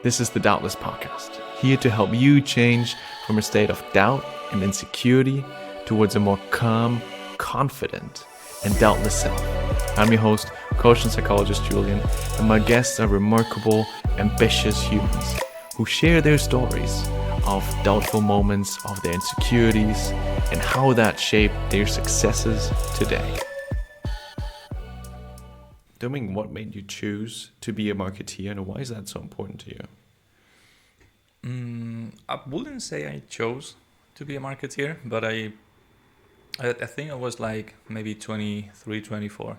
This is the Doubtless Podcast, here to help you change from a state of doubt and insecurity towards a more calm, confident, and doubtless self. I'm your host, coach and psychologist Julian, and my guests are remarkable, ambitious humans who share their stories of doubtful moments, of their insecurities, and how that shaped their successes today. Domingo, what made you choose to be a marketeer, and why is that so important to you? I wouldn't say I chose to be a marketeer, but I think I was like maybe 23, 24.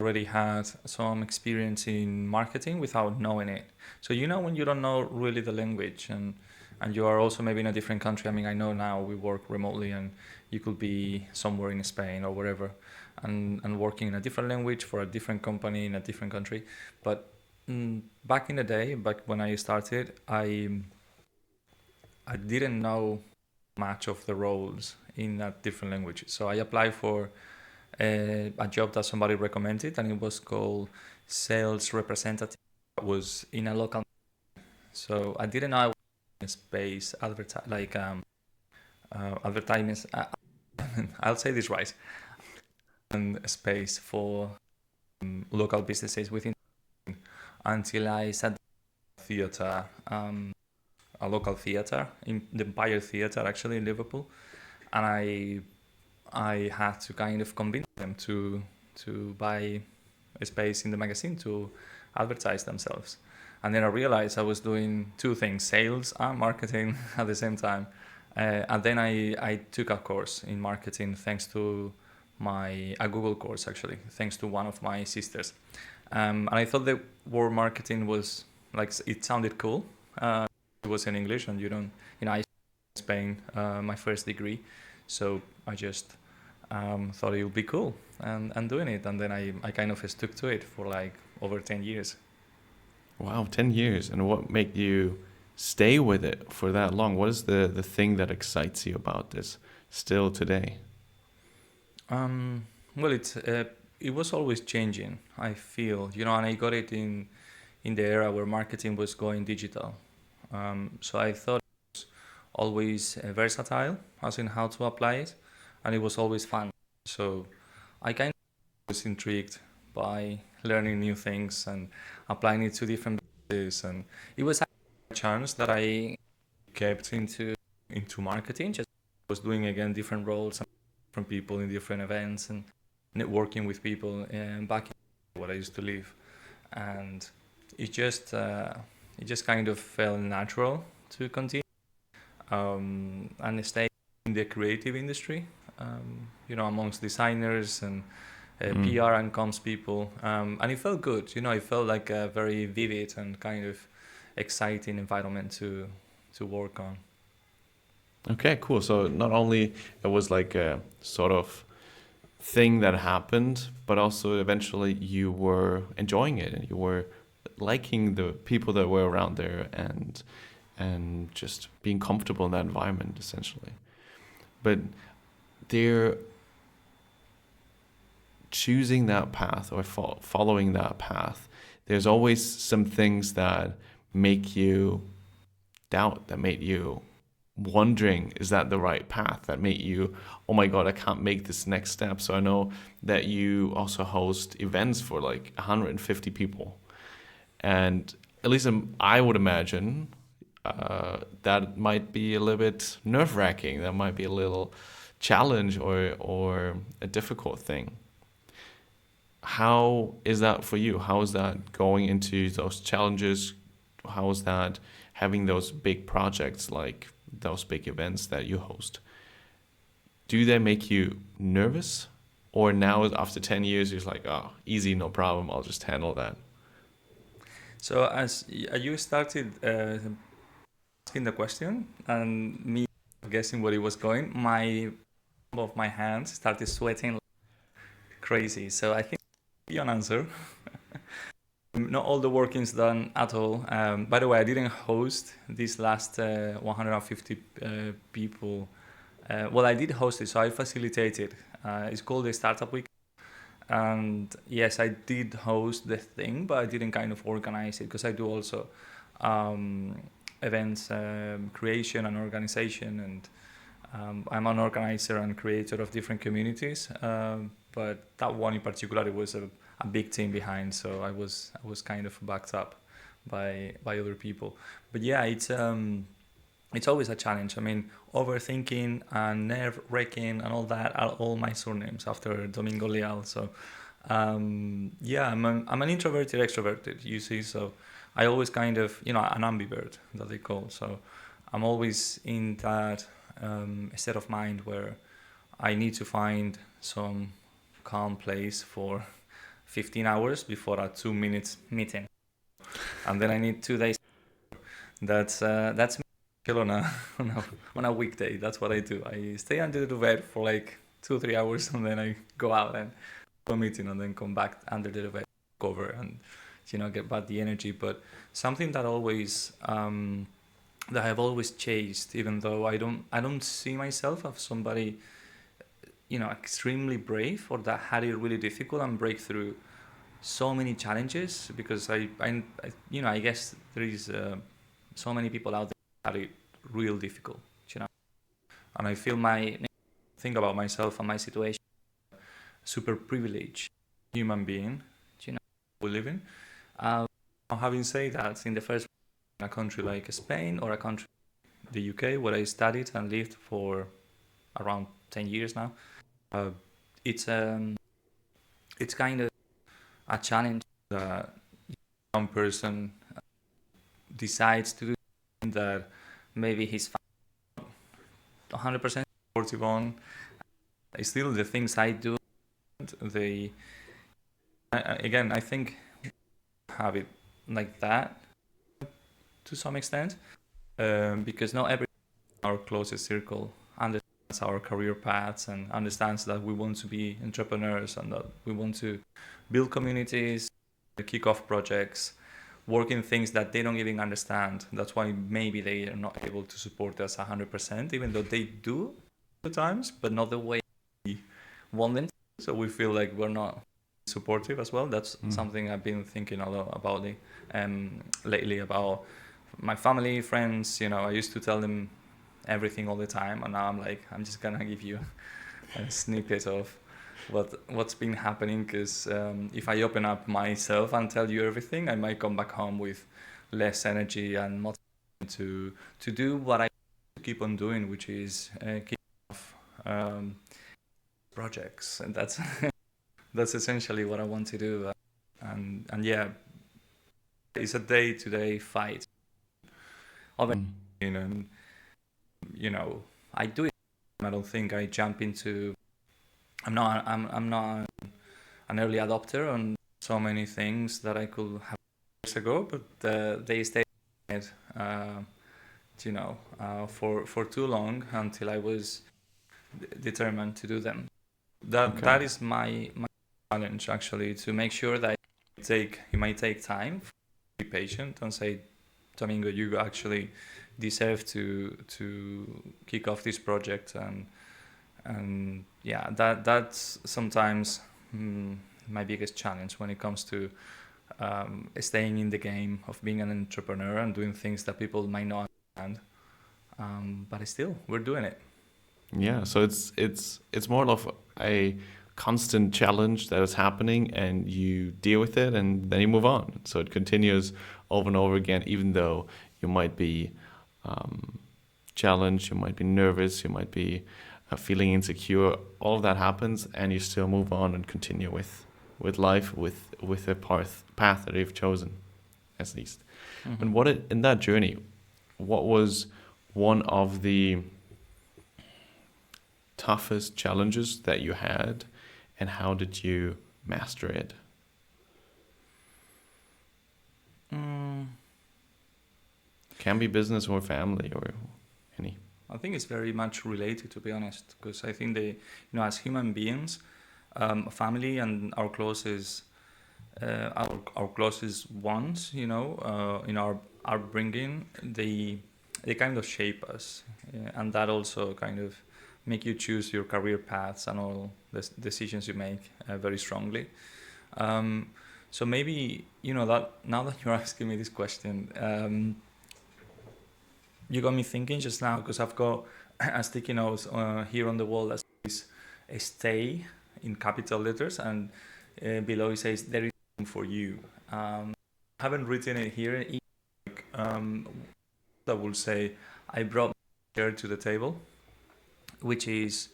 Already had some experience in marketing without knowing it. So when you don't know really the language and you are also maybe in a different country. I mean, I know now we work remotely and you could be somewhere in Spain or wherever and working in a different language for a different company in a different country. But back in the day, back when I started, I didn't know much of the roles in a different language. So I applied for a job that somebody recommended, and it was called sales representative. It was in a local. So I didn't know I was in space advertisements. I'll say this right. And space for local businesses within until I sat theater, a local theater in the Empire Theater, actually in Liverpool, and I had to kind of convince them to buy a space in the magazine to advertise themselves. And then I realized I was doing two things, sales and marketing at the same time. And then I took a course in marketing thanks to a Google course, actually, thanks to one of my sisters. And I thought the word marketing was like, it sounded cool. It was in English, and I in Spain, my first degree. So I just thought it would be cool and doing it. And then I kind of stuck to it for like over 10 years. Wow, 10 years. And what made you stay with it for that long? What is the thing that excites you about this still today? Well, it was always changing, I feel, and I got it in the era where marketing was going digital. So I thought it was always versatile, as in how to apply it, and it was always fun. So I kind of was intrigued by learning new things and applying it to different businesses, and it was a chance that I kept into marketing. Just was doing again different roles and different people in different events and networking with people back in where I used to live, and it just kind of felt natural to continue and stay in the creative industry, amongst designers and PR and comms people, and it felt good. It felt like a very vivid and kind of exciting environment to work on. Okay, cool. So not only it was like a sort of thing that happened, but also eventually you were enjoying it and you were liking the people that were around there and just being comfortable in that environment, essentially. But they're choosing that path or following that path. There's always some things that make you doubt, that make you wondering, is that the right path, that make you, oh my God, I can't make this next step. So I know that you also host events for like 150 people. And at least I would imagine that might be a little bit nerve-wracking. That might be a little challenge or a difficult thing. How is that for you? How is that going into those challenges? How is that having those big projects like those big events that you host? Do they make you nervous? Or now after 10 years, you're like, oh, easy, no problem. I'll just handle that. So as you started asking the question and me guessing where it was going, my hands started sweating like crazy. So I think I'll give you an answer. Not all the working's done at all. By the way, I didn't host this last 150 people. Well, I did host it, so I facilitated. It's called the Startup Week. And yes, I did host the thing, but I didn't kind of organize it because I do also um, events creation and organization, and I'm an organizer and creator of different communities. But that one in particular, it was a big team behind, so I was kind of backed up by other people. But yeah, it's always a challenge. I mean, overthinking and nerve wracking and all that are all my surnames after Domingo Leal. So yeah, I'm an introverted extroverted, you see. So I always kind of, an ambivert that they call. So I'm always in that state of mind where I need to find some calm place for 15 hours before a 2 minutes meeting, and then I need 2 days. That's me on a, on a weekday. That's what I do. I stay under the bed for like 2 3 hours, and then I go out and go a meeting, and then come back under the bed, cover, and get back the energy. But something that always that I've always chased, even though I don't see myself as somebody extremely brave or that had it really difficult and break through so many challenges, because I guess there is so many people out there that had it real difficult, and I feel think about myself and my situation, super privileged human being, we live in. Having said that, in the first, in a country like Spain or a country, the UK, where I studied and lived for around 10 years now, uh, it's kind of a challenge that one person decides to do something that maybe he's 100% supportive on. Still, the things I do, again, I think have it like that to some extent, because not every our closest circle understands our career paths and understands that we want to be entrepreneurs and that we want to build communities, kick off projects, work in things that they don't even understand. That's why maybe they are not able to support us 100%, even though they do at times, but not the way we want them to. So we feel like we're not supportive as well. That's something I've been thinking a lot about lately, about my family, friends. I used to tell them everything all the time, and now I'm like, I'm just gonna give you a snippet of what's been happening, because if I open up myself and tell you everything, I might come back home with less energy and motivation to do what I keep on doing, which is keep off projects, and that's that's essentially what I want to do. And yeah, it's a day-to-day fight. And I do it. I don't think I jump into. I'm not an early adopter on so many things that I could have years ago, but they stayed for too long until I was determined to do them. That is my challenge, actually, to make sure that it might take time. Be patient and say, Domingo, you actually deserve to kick off this project, and yeah, that's sometimes my biggest challenge when it comes to staying in the game of being an entrepreneur and doing things that people might not understand, but still we're doing it. Yeah, so it's more of a constant challenge that is happening, and you deal with it, and then you move on. So it continues over and over again, even though you might be challenged, you might be nervous, you might be feeling insecure. All of that happens, and you still move on and continue with life, with the path that you've chosen, at least. Mm-hmm. And in that journey, what was one of the toughest challenges that you had, and how did you master it? Can be business or family or any. I think it's very much related, to be honest, because I think as human beings, family and our closest ones, in our upbringing, they kind of shape us, and that also kind of make you choose your career paths and all the decisions you make very strongly. So maybe, that now that you're asking me this question, you got me thinking just now, because I've got a sticky note here on the wall that says a stay in capital letters, and below it says there is room for you. I haven't written it here. That will say I brought my chair to the table, which is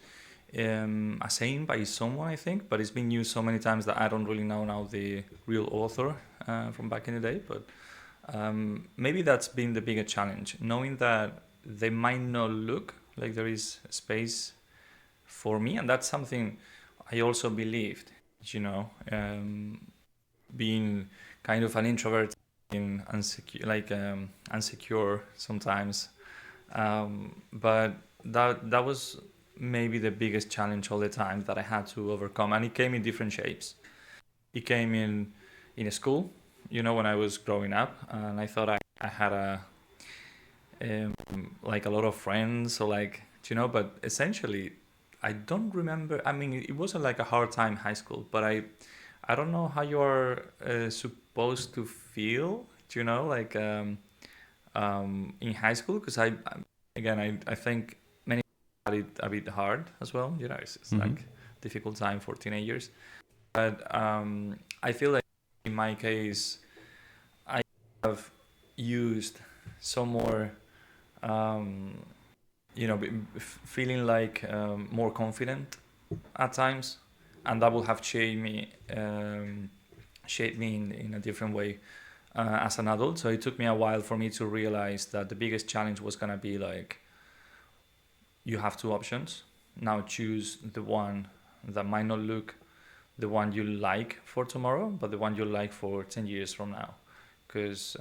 a saying by someone, I think, but it's been used so many times that I don't really know now the real author from back in the day. But maybe that's been the bigger challenge, knowing that they might not look like there is space for me, and that's something I also believed. Being kind of an introvert, in unsecure sometimes, but that was maybe the biggest challenge all the time that I had to overcome, and it came in different shapes. It came in a school, when I was growing up, and I thought I had like a lot of friends, or but essentially I don't remember. I mean, it wasn't like a hard time in high school, but I don't know how you are supposed to feel, in high school, because I think many had it a bit hard as well. It's like difficult time for teenagers. But I feel like in my case, I have used some more, feeling like more confident at times, and that will have shaped me in a different way as an adult. So it took me a while for me to realize that the biggest challenge was gonna be like, you have two options. Now choose the one that might not look the one you like for tomorrow, but the one you like for 10 years from now, because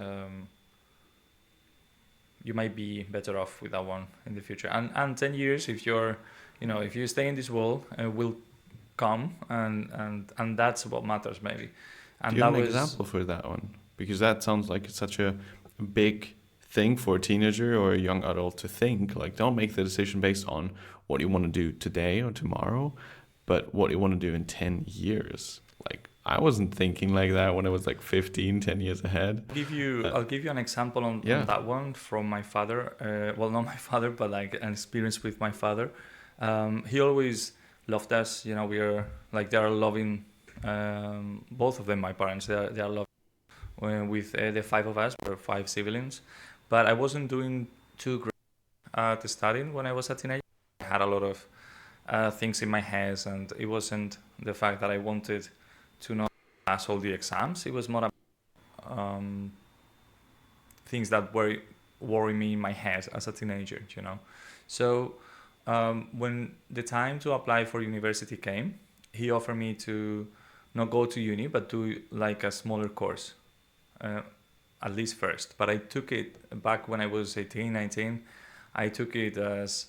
you might be better off with that one in the future. And 10 years, if you stay in this world, will come, and that's what matters maybe. And do you have an example for that one? Because that sounds like it's such a big thing for a teenager or a young adult to think. Like, don't make the decision based on what you want to do today or tomorrow, but what you want to do in 10 years. Like, I wasn't thinking like that when I was like 15, 10 years ahead. I'll give you an example on that one from my father. Well, not my father, but like an experience with my father. He always loved us. We are like, they are loving, both of them, my parents. They are loving with the five of us. We're five siblings, but I wasn't doing too great at studying when I was a teenager. I had a lot of things in my head, and it wasn't the fact that I wanted to not pass all the exams. It was more about things that were worrying me in my head as a teenager, So when the time to apply for university came, he offered me to not go to uni, but do like a smaller course, at least first. But I took it back when I was 18, 19. I took it as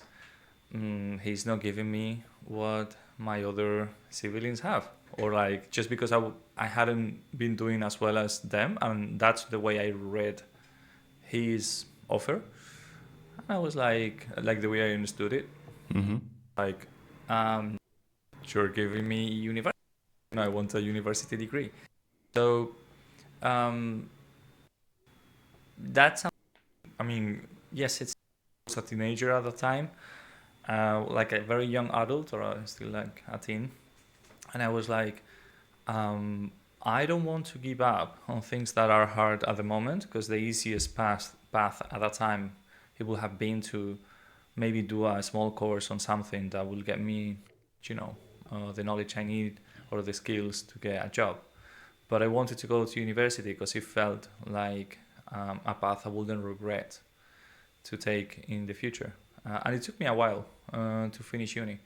he's not giving me what my other siblings have, or like, just because I hadn't been doing as well as them, and that's the way I read his offer. And I was like the way I understood it, like, you're giving me university. I want a university degree. So that's, I mean, yes, it's a teenager at the time, like a very young adult, or still like a teen. And I was like, I don't want to give up on things that are hard at the moment, because the easiest path at that time, it will have been to maybe do a small course on something that will get me, the knowledge I need or the skills to get a job. But I wanted to go to university because it felt like a path I wouldn't regret to take in the future. And it took me a while to finish uni.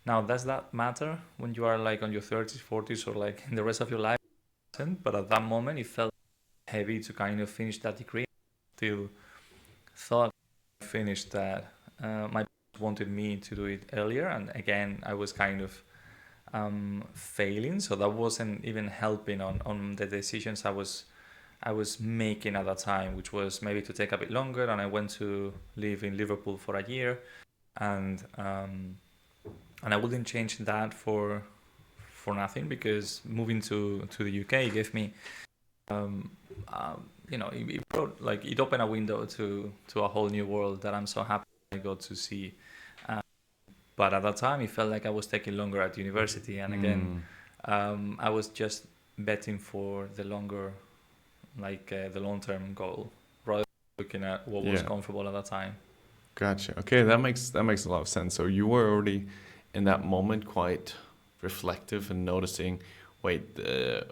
Now, does that matter when you are like on your 30s, 40s, or like in the rest of your life? But at that moment, it felt heavy to kind of finish that degree. Still thought I finished that. My parents wanted me to do it earlier, and again, I was kind of failing, so that wasn't even helping on the decisions I was making at that time, which was maybe to take a bit longer. And I went to live in Liverpool for a year, and I wouldn't change that for for nothing, because moving to the UK gave me, um, it brought, like, it opened a window to a whole new world that I'm so happy I got to see. Uh, but at that time, it felt like I was taking longer at university, and again, I was just betting for the longer, the long-term goal, rather than looking at what was comfortable at that time. Gotcha. Okay, that makes a lot of sense. So you were already in that moment quite reflective and noticing, wait,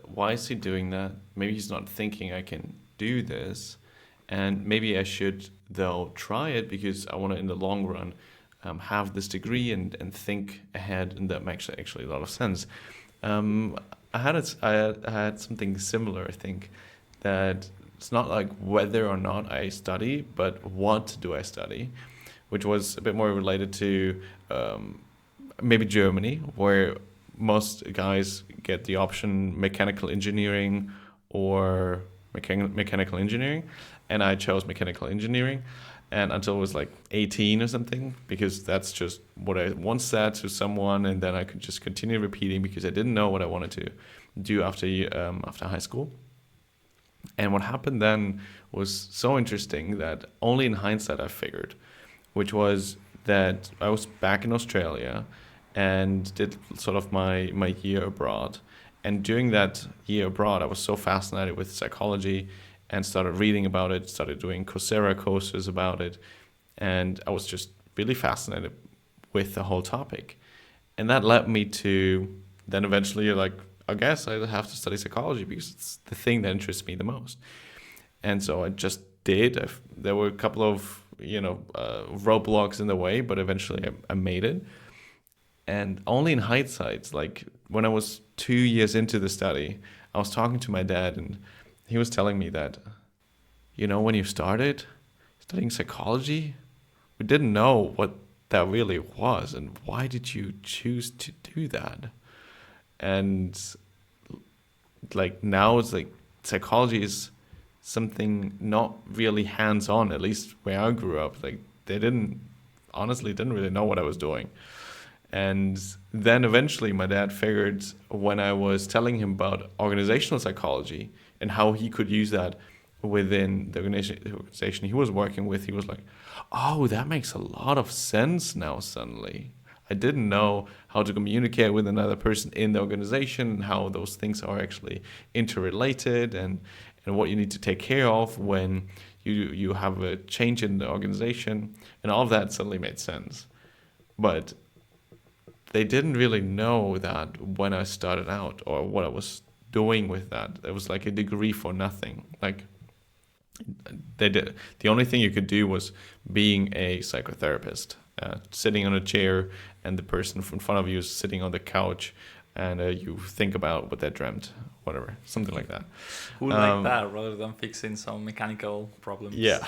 why is he doing that? Maybe he's not thinking I can do this, and maybe I should though try it because I want to in the long run have this degree and think ahead, and that makes actually a lot of sense. I had something similar. I think that it's not like whether or not I study, but what do I study, which was a bit more related to maybe Germany, where most guys get the option mechanical engineering or mechanical engineering, and I chose mechanical engineering, and until I was like 18 or something, because that's just what I once said to someone, and then I could just continue repeating because I didn't know what I wanted to do after high school. And what happened then was so interesting that only in hindsight I figured, which was that I was back in Australia and did sort of my year abroad. And during that year abroad, I was so fascinated with psychology and started reading about it, started doing Coursera courses about it. And I was just really fascinated with the whole topic. And that led me to then eventually, like, I guess I have to study psychology because it's the thing that interests me the most. And so I just did. There were a couple of, roadblocks in the way, but eventually I made it. And only in hindsight, like when I was 2 years into the study, I was talking to my dad, and he was telling me that, when you started studying psychology, we didn't know what that really was, and why did you choose to do that? And like now it's like psychology is something not really hands-on, at least where I grew up. Like they honestly didn't really know what I was doing. And then eventually my dad figured, when I was telling him about organizational psychology and how he could use that within the organization he was working with, he was like, oh, that makes a lot of sense now suddenly. I didn't know how to communicate with another person in the organization and how those things are actually interrelated, and what you need to take care of when you have a change in the organization. And all of that suddenly made sense. But they didn't really know that when I started out, or what I was doing with that. It was like a degree for nothing. Like the only thing you could do was being a psychotherapist, sitting on a chair, and the person in front of you is sitting on the couch, and you think about what they dreamt, whatever, something like that. Who like that rather than fixing some mechanical problems? Yeah.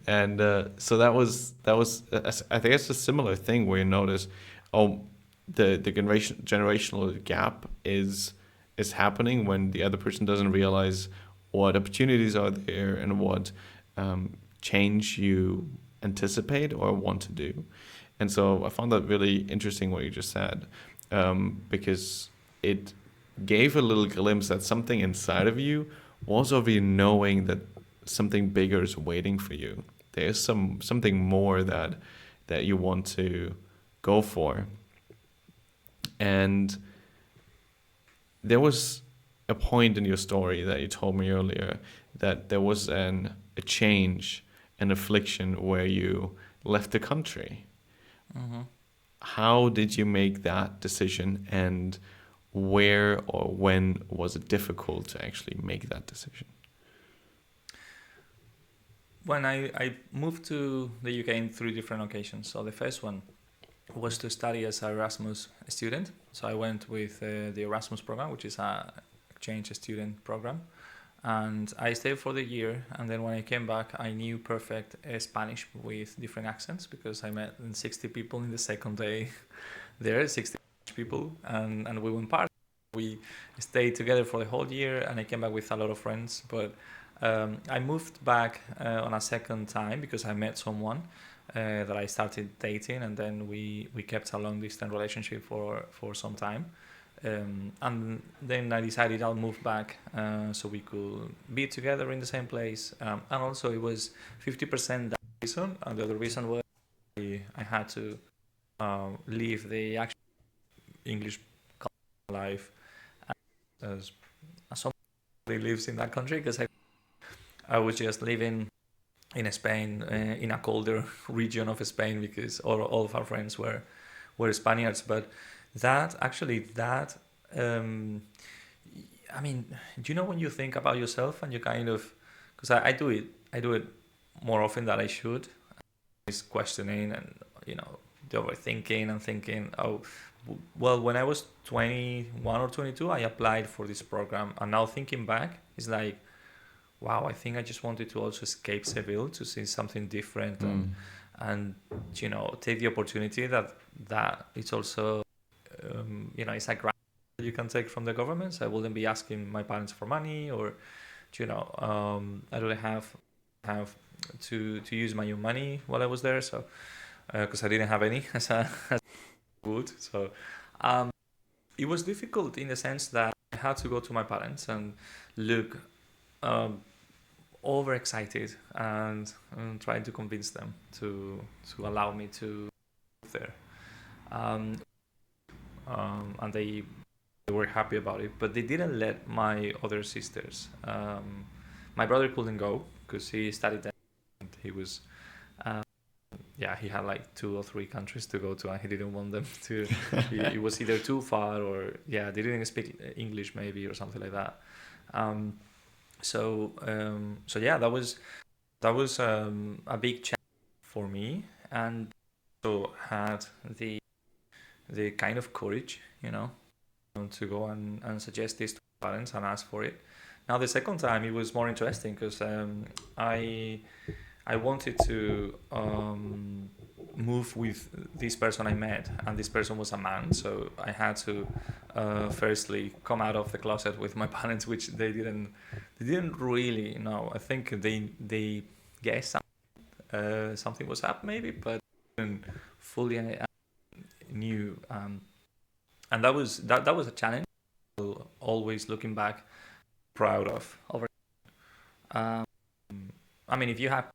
And so that was I think it's a similar thing where you notice, the generational gap is happening when the other person doesn't realize what opportunities are there and what change you anticipate or want to do. And so I found that really interesting what you just said, because it gave a little glimpse that something inside of you was already knowing that something bigger is waiting for you. There's something more that you want to go for. And there was a point in your story that you told me earlier that there was a change, an affliction where you left the country. Mm-hmm. How did you make that decision, and where or when was it difficult to actually make that decision? When I moved to the UK in 3 different occasions. So the first one was to study as an Erasmus student. So I went with the Erasmus program, which is a exchange student program. And I stayed for the year. And then when I came back, I knew perfect Spanish with different accents, because I met 60 people in the second day there, 60 people. And we went party. We stayed together for the whole year, and I came back with a lot of friends. But I moved back on a second time because I met someone, that I started dating, and then we kept a long distance relationship for some time. And then I decided I'll move back so we could be together in the same place. And also, it was 50% that reason, and the other reason was I had to leave the actual English life as somebody lives in that country, because I was just living in Spain, in a colder region of Spain, because all of our friends were Spaniards. But that I mean, do you know when you think about yourself and you kind of, because I do it more often than I should, is questioning and the overthinking and thinking, oh, well, when I was 21 or 22, I applied for this program, and now thinking back, it's like, wow, I think I just wanted to also escape Seville to see something different, and take the opportunity that it's also it's a grant that you can take from the government. So I wouldn't be asking my parents for money, or I don't have to use my own money while I was there. So because I didn't have any as a would. So it was difficult in the sense that I had to go to my parents and look overexcited and trying to convince them to allow me to move there. And they were happy about it, but they didn't let my other sisters. My brother couldn't go because he studied there. And he was, he had like 2 or 3 countries to go to, and he didn't want them to. It was either too far, or they didn't speak English maybe, or something like that. So that was a big challenge for me, and so had the kind of courage, to go and suggest this to parents and ask for it. Now the second time it was more interesting because I wanted to move with this person I met, and this person was a man, so I had to firstly come out of the closet with my parents, which they didn't really know. I think they guessed something was up maybe, but didn't fully knew. And that was a challenge. Always looking back, proud of over. I mean, if you have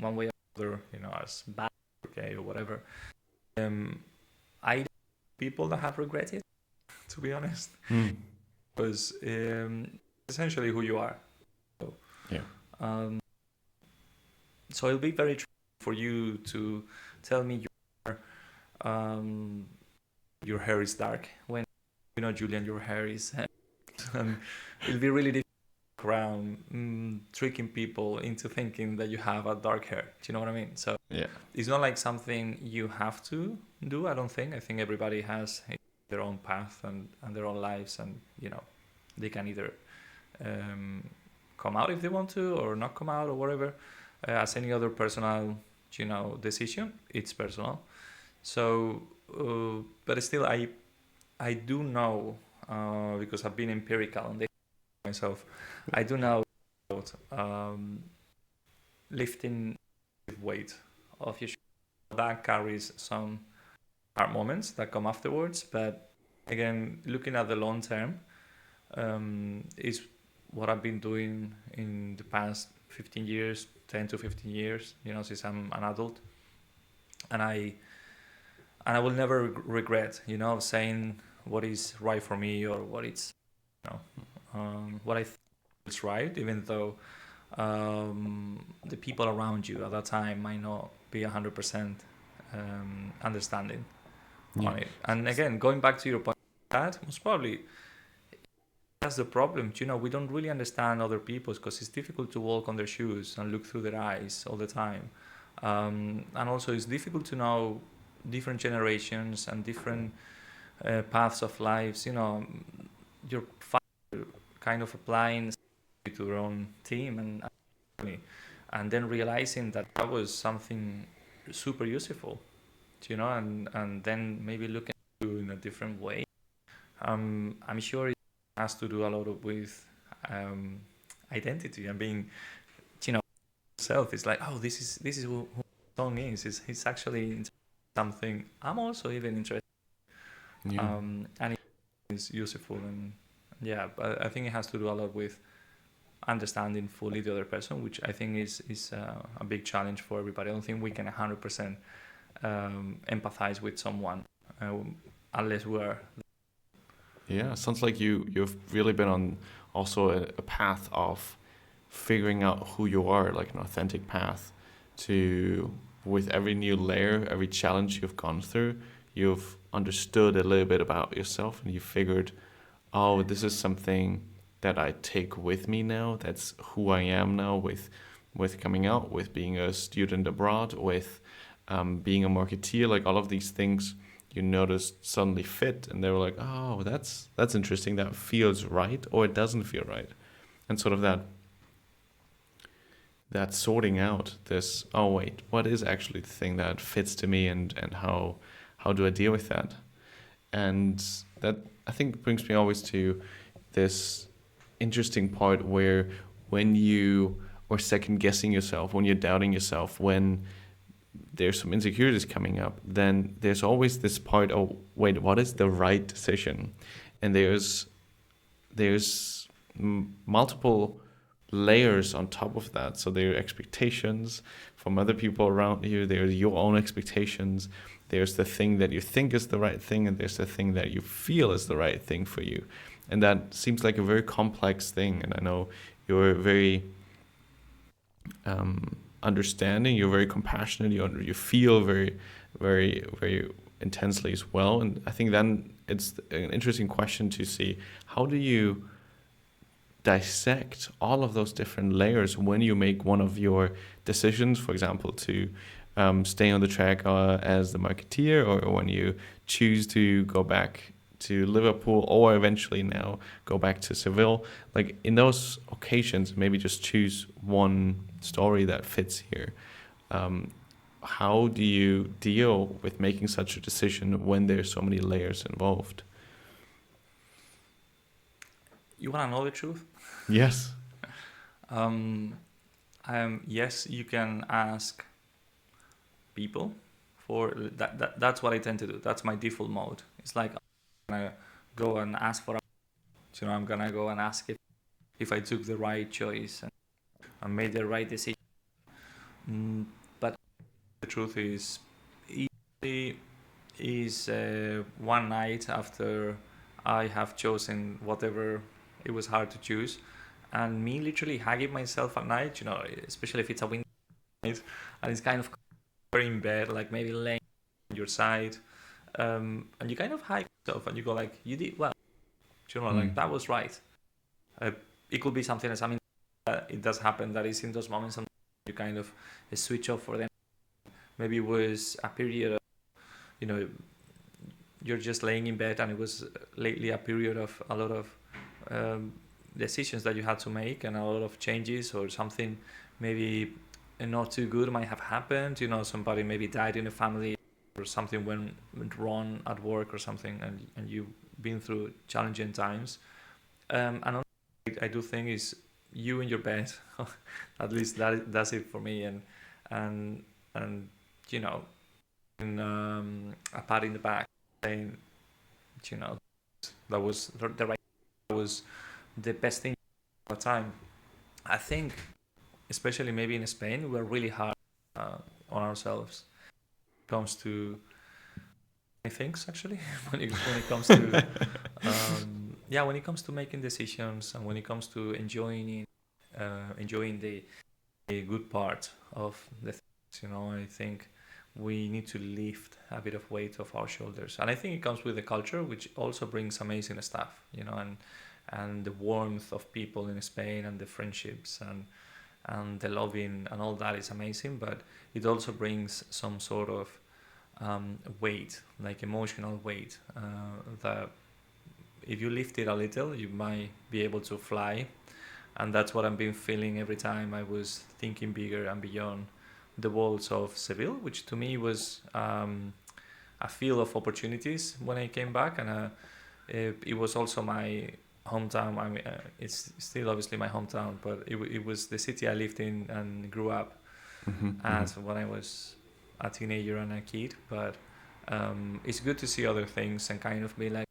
one way or other, as bad, okay, or whatever, I people that have regretted, to be honest, because essentially who you are. So, so it'll be very true for you to tell me your hair is dark when Julian, your hair is and it'll be really difficult around tricking people into thinking that you have a dark hair. Do you know what I mean? So it's not like something you have to do, I don't think. I think everybody has their own path and their own lives, and they can either come out if they want to, or not come out, or whatever. As any other personal decision, it's personal. So but still I do know, because I've been empirical on this myself, I do know about lifting weight of your shoulder. That carries some hard moments that come afterwards, but again, looking at the long term, is what I've been doing in the past 15 years, 10 to 15 years, since I'm an adult. And I will never regret, saying what is right for me, or what it's, what I think is right, even though the people around you at that time might not be 100% understanding on it. And again, going back to your point, that most probably that's the problem. We don't really understand other people's, because it's difficult to walk on their shoes and look through their eyes all the time. And also it's difficult to know different generations and different paths of lives. You're kind of applying to your own team, and then realizing that was something super useful, and then maybe looking at it in a different way. I'm sure it has to do a lot with identity and being, self. It's like, oh, this is who song is. It's actually something I'm also even interested. Yeah. And it's useful, and yeah, but I think it has to do a lot with understanding fully the other person, which I think is a big challenge for everybody. I don't think we can 100% empathize with someone unless we are. Yeah, sounds like you've really been on also a path of figuring out who you are, like an authentic path to with every new layer, every challenge you've gone through, you've understood a little bit about yourself and you figured, oh, this is something that I take with me now. That's who I am now with coming out, with being a student abroad, with being a marketeer, like all of these things you noticed suddenly fit, and they were like, oh, that's interesting. That feels right, or it doesn't feel right, and sort of that sorting out this. Oh wait, what is actually the thing that fits to me, and how do I deal with that? And that I think brings me always to this interesting part where when you are second guessing yourself, when you're doubting yourself, when there's some insecurities coming up, then there's always this part, oh wait, what is the right decision? And there's multiple layers on top of that. So there are expectations from other people around you, there's your own expectations, there's the thing that you think is the right thing, and there's the thing that you feel is the right thing for you. And that seems like a very complex thing. And I know you're very understanding, you're very compassionate, you feel very, very, very intensely as well. And I think then it's an interesting question to see, how do you dissect all of those different layers when you make one of your decisions, for example, to stay on the track as the marketeer, or when you choose to go back to Liverpool, or eventually now go back to Seville. Like in those occasions, maybe just choose one story that fits here. How do you deal with making such a decision when there's so many layers involved? You want to know the truth? Yes. Yes, you can ask people for that. That's what I tend to do. That's my default mode. It's like I'm gonna go and ask for, I'm gonna go and ask if I took the right choice and made the right decision. But the truth is, it is one night after I have chosen whatever it was hard to choose, and me literally hugging myself at night, especially if it's a winter night, and it's kind of in bed, like maybe laying on your side, and you kind of hug yourself and you go like, you did well, like that was right. It could be something else. I mean, it does happen that is in those moments and you kind of switch off for them. Maybe it was a period of, you're just laying in bed, and it was lately a period of a lot of decisions that you had to make, and a lot of changes, or something maybe not too good might have happened. Somebody maybe died in the family, or something went wrong at work or something, and you've been through challenging times. And I do think is you in your bed. At least that's it for me. And in, a pat in the back saying, that was the right, that was the best thing at the time. I think, especially maybe in Spain, we're really hard on ourselves when it comes to many things, actually. when it comes to when it comes to making decisions, and when it comes to enjoying the good part of the things. I think we need to lift a bit of weight off our shoulders, and I think it comes with the culture, which also brings amazing stuff. And the warmth of people in Spain, and the friendships, and the loving, and all that is amazing. But it also brings some sort of weight, like emotional weight, that if you lift it a little, you might be able to fly. And that's what I've been feeling every time I was thinking bigger and beyond the walls of Seville, which to me was a field of opportunities when I came back. And it was also my hometown. I mean, it's still obviously my hometown, but it was the city I lived in and grew up as when I was a teenager and a kid, but it's good to see other things and kind of be like,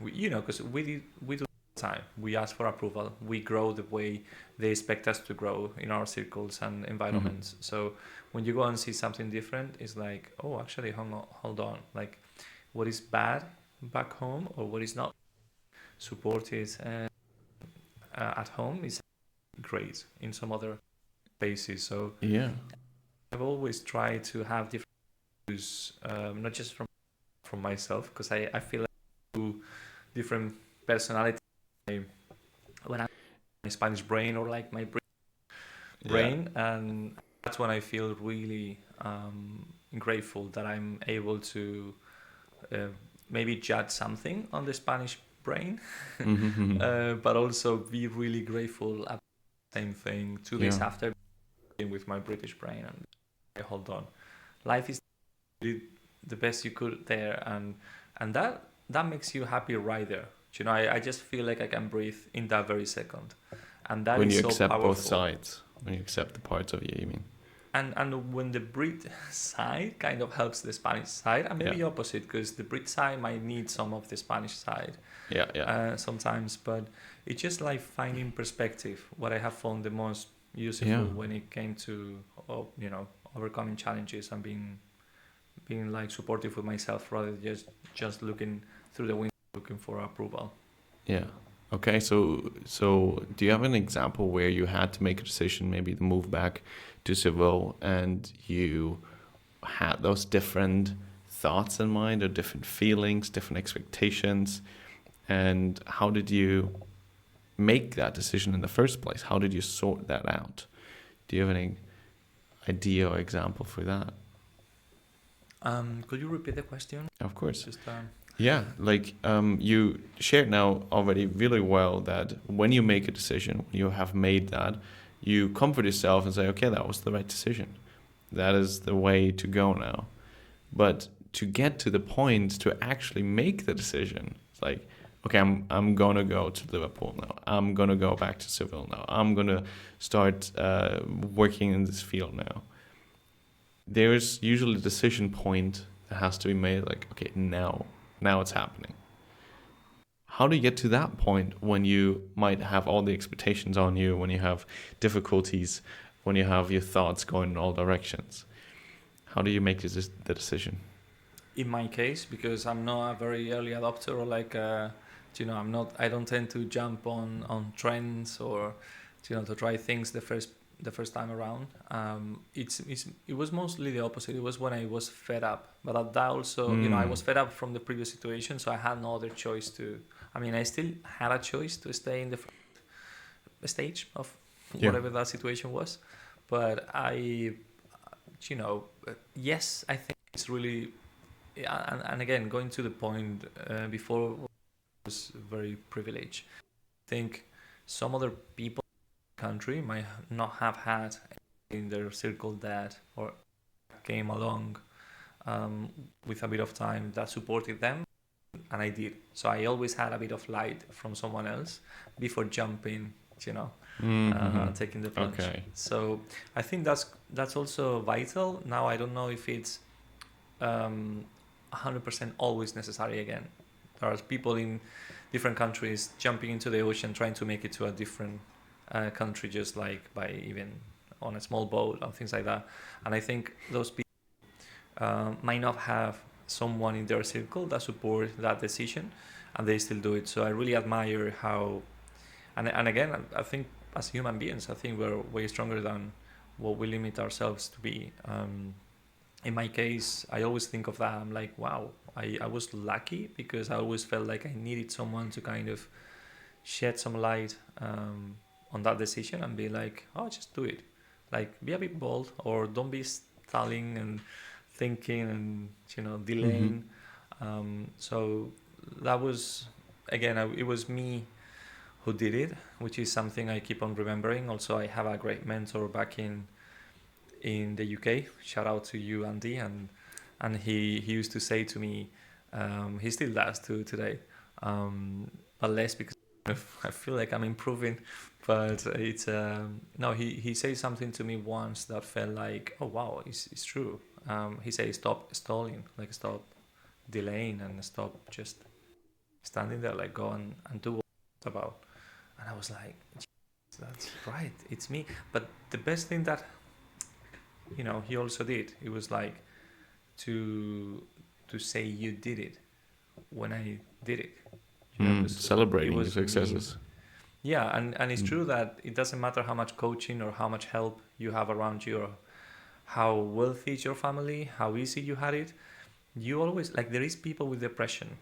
because we do time. We ask for approval. We grow the way they expect us to grow in our circles and environments. Mm-hmm. So when you go and see something different, it's like, oh, actually, hold on. Like, what is bad back home or what is not supported at home is great in some other places. So Yeah. I've always tried to have different views, not just from myself, because I feel like two different personalities. When I'm my Spanish brain or like my brain, and that's when I feel really grateful that I'm able to uh, maybe judge something on the Spanish brain, Mm-hmm. but also be really grateful at the same thing 2 days Yeah. after being with my British brain and hold on, life is really the best you could there, and that makes you happy right there. I just feel like I can breathe in that very second, and that When is you so accept both powerful. sides, when you accept the parts of you mean? And when the Brit side kind of helps the Spanish side, and Yeah. maybe opposite, because the Brit side might need some of the Spanish side Yeah. Yeah. sometimes, but it's just like finding perspective. What I have found the most useful Yeah. when it came to overcoming challenges and being like supportive with myself rather than just looking through the window looking for approval. Yeah. Okay. So do you have an example where you had to make a decision, maybe to move back to Seville, and you had those different thoughts in mind, or different feelings, different expectations, and how did you make that decision in the first place? How did you sort that out? Do you have any idea or example for that? Could you repeat the question? Of course. Just Yeah, like you shared now already really well that when you make a decision, when you have made that, you comfort yourself and say, okay, that was the right decision. That is the way to go now. But to get to the point to actually make the decision, it's like, okay, I'm gonna go to Liverpool now. I'm gonna go back to Seville now. I'm gonna start working in this field now. There's usually a decision point that has to be made. Like, okay, now it's happening. How do you get to that point when you might have all the expectations on you, when you have difficulties, when you have your thoughts going in all directions? How do you make the decision? in my case, because I'm not a very early adopter or like I don't tend to jump on trends or to try things the first time around. It was mostly the opposite. It was when I was fed up, but that also I was fed up from the previous situation, so I had no other choice to. I mean, I still had a choice to stay in the stage of Yeah. whatever that situation was, but yes, I think it's really. Yeah, and again, going to the point before was very privileged. I think some other people in the country might not have had in their circle that or came along with a bit of time that supported them, and I did. So I always had a bit of light from someone else before jumping, taking the plunge. Okay. So I think that's also vital. Now I don't know if it's 100% always necessary again. There are people in different countries jumping into the ocean trying to make it to a different country just like by even on a small boat or things like that. And I think those people might not have someone in their circle that support that decision and they still do it. So I really admire how, and again, I think as human beings, I think we're way stronger than what we limit ourselves to be. In my case, I always think of that. I'm like, wow, I was lucky because I always felt like I needed someone to kind of shed some light on that decision and be like, oh, just do it. Like, be a bit bold or don't be stalling and thinking and, delaying. So that was, again, it was me who did it, which is something I keep on remembering. Also, I have a great mentor back in the UK. Shout out to you, Andy, and he used to say to me, he still does to today, but less because I feel like I'm improving. But it's no, he said something to me once that felt like, oh wow, it's true. he says stop stalling, like stop delaying and stop just standing there, like go and do what it's about. And I was like, that's right, it's me. But the best thing that he also did, it was like to say you did it when I did it. 'Cause Celebrating it your was me. successes. Yeah, and it's true that it doesn't matter how much coaching or how much help you have around you, or how wealthy is your family, how easy you had it. You always, like, there is people with depression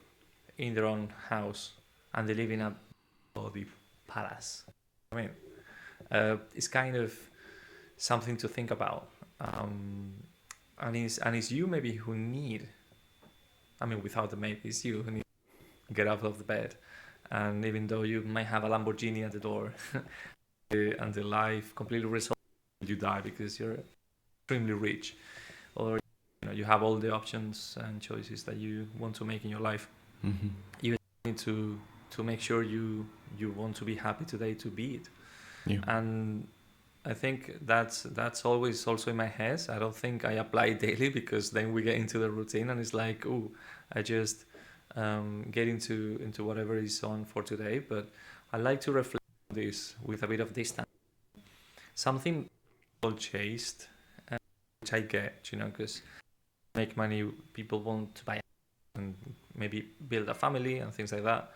in their own house and they live in a body palace. I mean, it's kind of something to think about. And it's you maybe who need, I mean, without the maybe, it's you who need to get out of the bed. And even though you might have a Lamborghini at the door and the life completely resolved, you die because you're extremely rich, or you have all the options and choices that you want to make in your life. Mm-hmm. You need to make sure you want to be happy today to be it. Yeah. And I think that's always also in my head. I don't think I apply it daily, because then we get into the routine and it's like, oh, I just get into whatever is on for today. But I like to reflect on this with a bit of distance. Something people chased, which I get, because make money, people want to buy and maybe build a family and things like that.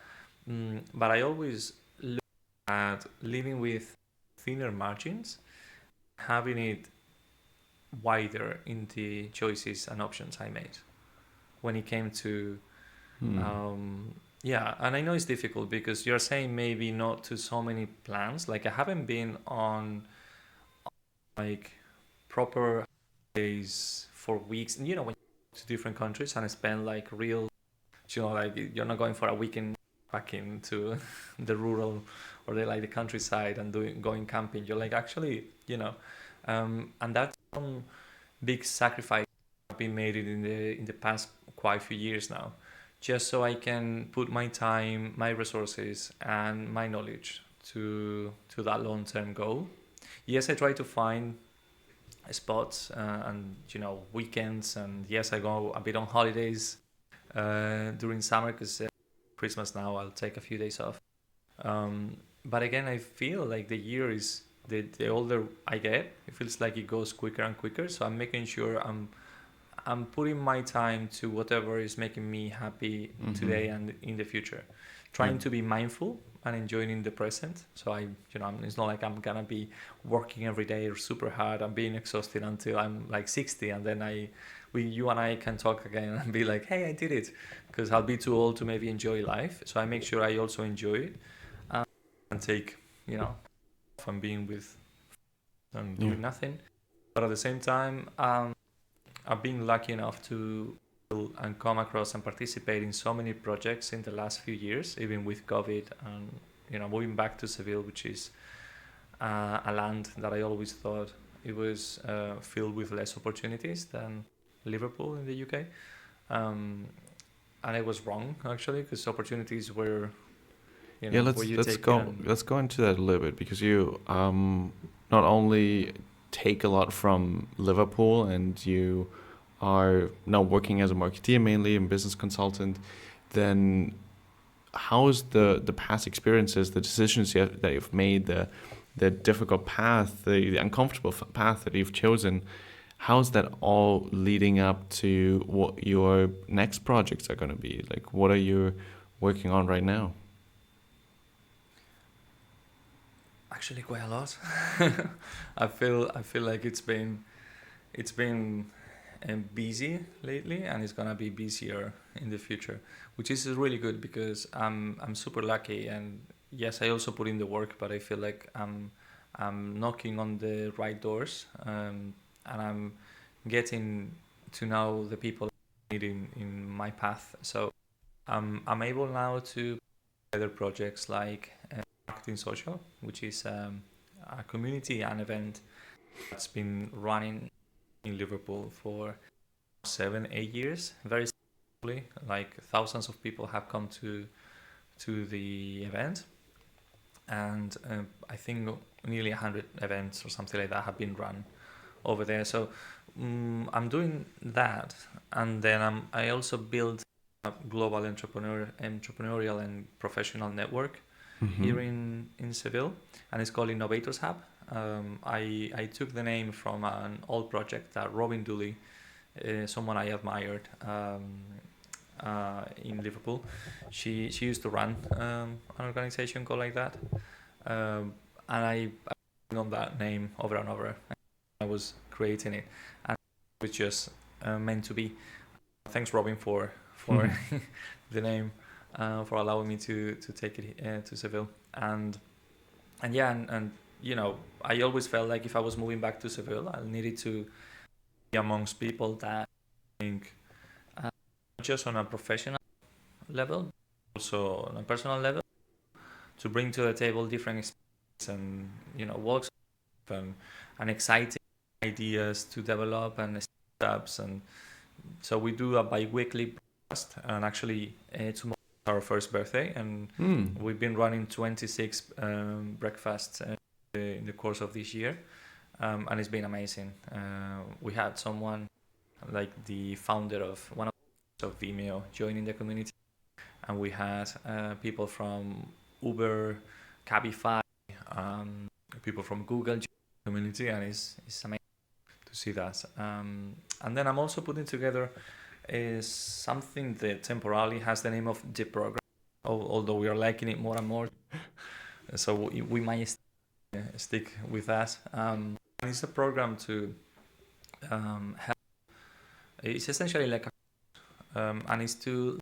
But I always look at living with thinner margins, having it wider in the choices and options I made when it came to yeah. And I know it's difficult because you're saying maybe not to so many plans. Like, I haven't been on like proper days for weeks, when you go to different countries and spend like real, like you're not going for a weekend back into the rural or the countryside and going camping. You're like, actually, and that's some big sacrifice I've been made in the past quite few years now, just so I can put my time, my resources, and my knowledge to that long-term goal. Yes, I try to find spots and weekends, and yes, I go a bit on holidays during summer, because Christmas now I'll take a few days off. But again, I feel like the year is the older I get, it feels like it goes quicker and quicker. So I'm making sure I'm putting my time to whatever is making me happy today and in the future, trying to be mindful and enjoying in the present. So it's not like I'm gonna be working every day or super hard and being exhausted until I'm like 60, and then you and I can talk again and be like, hey, I did it, because I'll be too old to maybe enjoy life. So I make sure I also enjoy it and take from being with and doing nothing. But at the same time, I've been lucky enough to and come across and participate in so many projects in the last few years, even with COVID, and moving back to Seville, which is a land that I always thought it was filled with less opportunities than Liverpool in the UK, and I was wrong actually, because opportunities were let's go into that a little bit, because you not only take a lot from Liverpool, and you are now working as a marketeer mainly and business consultant. Then how's the past experiences, the decisions that you've made, the difficult path, the uncomfortable path that you've chosen, how's that all leading up to what your next projects are going to be? Like, what are you working on right now? Actually, quite a lot. I feel like it's been busy lately, and it's gonna be busier in the future, which is really good, because I'm super lucky. And yes, I also put in the work, but I feel like I'm knocking on the right doors, and I'm getting to know the people I need in my path. So I'm able now to other projects like Marketing Social, which is a community and event that's been running in Liverpool for 7-8 years. Very simply, like thousands of people have come to the event, and I think nearly 100 events or something like that have been run over there. So I'm doing that, and then I also build a global entrepreneurial and professional network here in Seville, and it's called Innovators Hub. I took the name from an old project that Robin Dooley, someone I admired in Liverpool, she used to run an organization called like that, and I on that name over and over. I was creating it, and it was just meant to be. Thanks, Robin, for the name, for allowing me to take it to Seville, and yeah, and you know, I always felt like if I was moving back to Seville, I needed to be amongst people that think not just on a professional level, also on a personal level, to bring to the table different experiences and walks and exciting ideas to develop and startups. And so we do a bi-weekly podcast, and actually tomorrow is our first birthday, and we've been running 26 breakfasts in the course of this year, and it's been amazing. We had someone like the founder of one of Vimeo joining the community, and we had people from Uber, Cabify, people from Google joining the community, and it's amazing to see that. And then I'm also putting together something that temporarily has the name of the program, although we are liking it more and more. So we might stick with that. It's a program to help. It's essentially like and it's to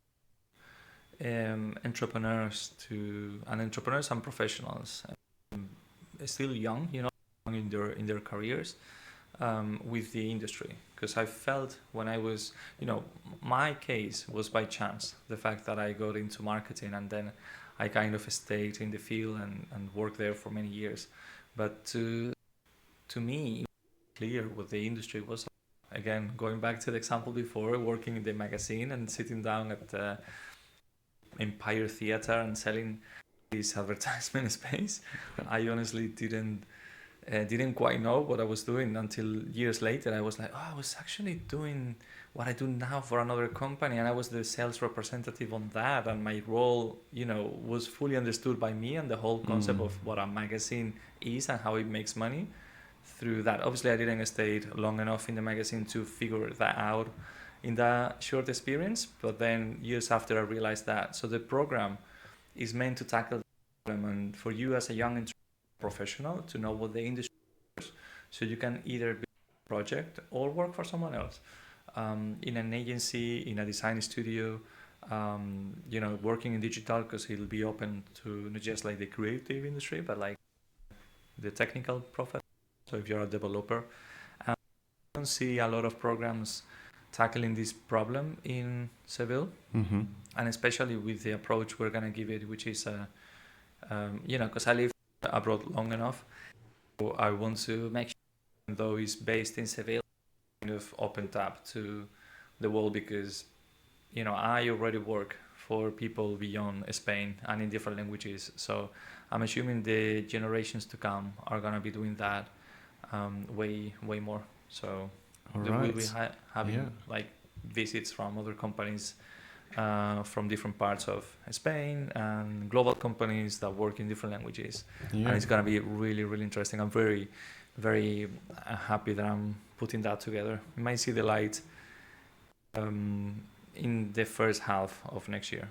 entrepreneurs and professionals still young, in their careers, with the industry, because I felt when I was, my case was by chance, the fact that I got into marketing and then I kind of stayed in the field and worked there for many years. But to me, it was clear what the industry was. Again, going back to the example before, working in the magazine and sitting down at the Empire Theatre and selling this advertisement space, I honestly didn't quite know what I was doing until years later. I was like, I was actually doing what I do now for another company, and I was the sales representative on that, and my role, was fully understood by me, and the whole concept of what a magazine is and how it makes money through that. Obviously, I didn't stay long enough in the magazine to figure that out in that short experience, but then years after I realized that. So the program is meant to tackle the problem, and for you as a young professional to know what the industry is, so you can either be a project or work for someone else, in an agency, in a design studio, working in digital, because it'll be open to not just like the creative industry, but like the technical profile. So if you're a developer, I don't see a lot of programs tackling this problem in Seville, and especially with the approach we're gonna give it, which is because I live abroad long enough, so I want to make sure, though it's based in Seville, kind of opened up to the world, because I already work for people beyond Spain and in different languages, so I'm assuming the generations to come are gonna be doing that way more. So we'll be having like visits from other companies from different parts of Spain, and global companies that work in different languages, and it's gonna be really, really interesting. I'm very, very happy that I'm putting that together. We might see the light in the first half of next year.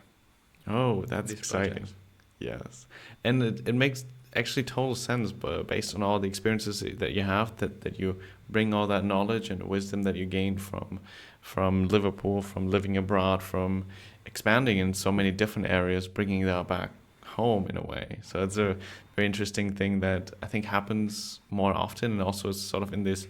Oh, that's exciting. Project. Yes, and it makes actually total sense, but based on all the experiences that you have, that you bring all that knowledge and wisdom that you gained from Liverpool, from living abroad, from expanding in so many different areas, bringing that back home in a way. So it's a very interesting thing that I think happens more often, and also it's sort of in this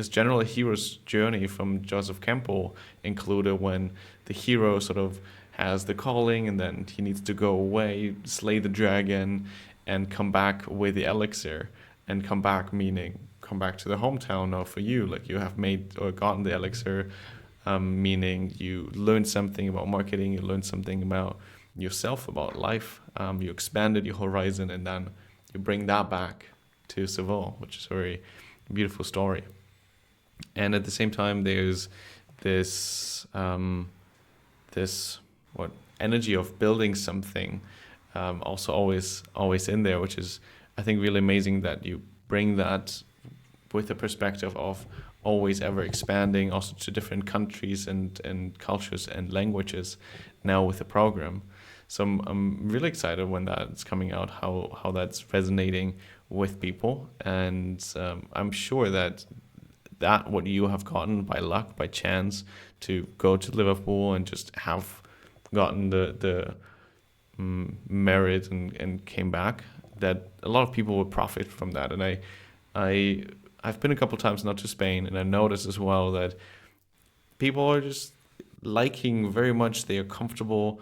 general hero's journey from Joseph Campbell included, when the hero sort of has the calling and then he needs to go away, slay the dragon, and come back with the elixir, and come back meaning come back to the hometown. Or for you, like you have made or gotten the elixir, meaning you learned something about marketing, you learned something about yourself, about life, you expanded your horizon, and then you bring that back to Seville, which is a very beautiful story. And at the same time, there's this this what energy of building something, also always in there, which is, I think, really amazing that you bring that with the perspective of always ever expanding also to different countries and cultures and languages now with the program. So I'm really excited when that's coming out, how that's resonating with people. And I'm sure that what you have gotten by luck, by chance, to go to Liverpool and just have gotten the merit and came back, that a lot of people would profit from that. And I've been a couple times not to Spain, and I noticed as well that people are just liking very much. They are comfortable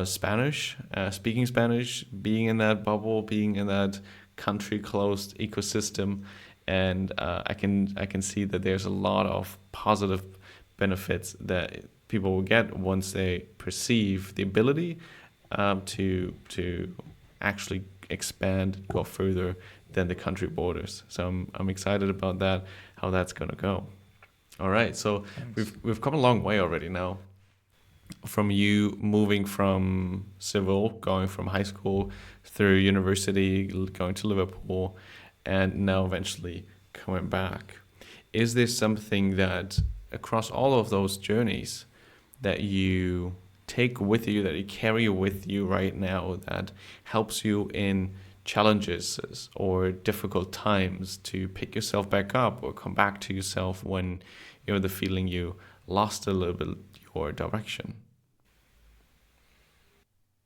Spanish, speaking Spanish, being in that bubble, being in that country closed ecosystem, and I can see that there's a lot of positive benefits that people will get once they perceive the ability to actually expand, go further than the country borders. So I'm excited about that, how that's gonna go. All right, so Thanks. we've come a long way already now. From you moving from Seville, going from high school through university, going to Liverpool, and now eventually coming back. Is there something that across all of those journeys that you take with you, that you carry with you right now, that helps you in challenges or difficult times to pick yourself back up or come back to yourself when you're the feeling you lost a little bit your direction?